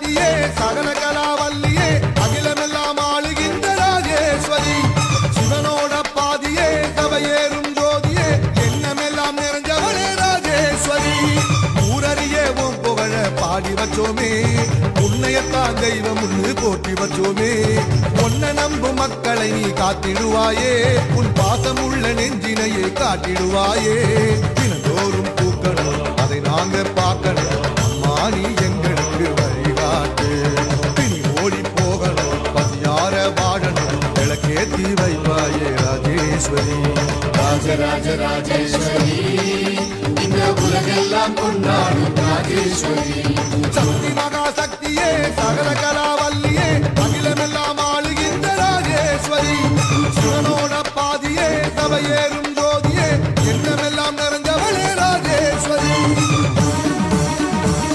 சக்தியே சகல கலாவல்லியே அகிலமெல்லாம் ஆளுகின்ற ராஜேஸ்வரி சிவனோட பாதியே சபையேறும் ஜோதியே எண்ணமெல்லாம் நிறைஞ்சவளே ராஜேஸ்வரி ஊரறியே உன் புகழ பாடி வச்சோமே உன்னையத்தான் தெய்வம் ஒன்று போற்றி வச்சோமே உன்னை நம்பும் மக்களை நீ காத்திடுவாயே உன் பாசம் உள்ள நெஞ்சினையே காட்டிடுவாயே தினந்தோறும் பூக்கணும் அதை நாங்க பார்க்கணும் அம்மா நீ எங்களுக்கு வழிகாட்டு பிணி ஓடி போகணும் பசியார வாழணும் விளக்கேத்தி வைப்பாயே ராஜேஸ்வரி ராஜராஜ ராஜேஸ்வரி இந்த உலகெல்லாம் கொண்டாடும் ராஜேஸ்வரி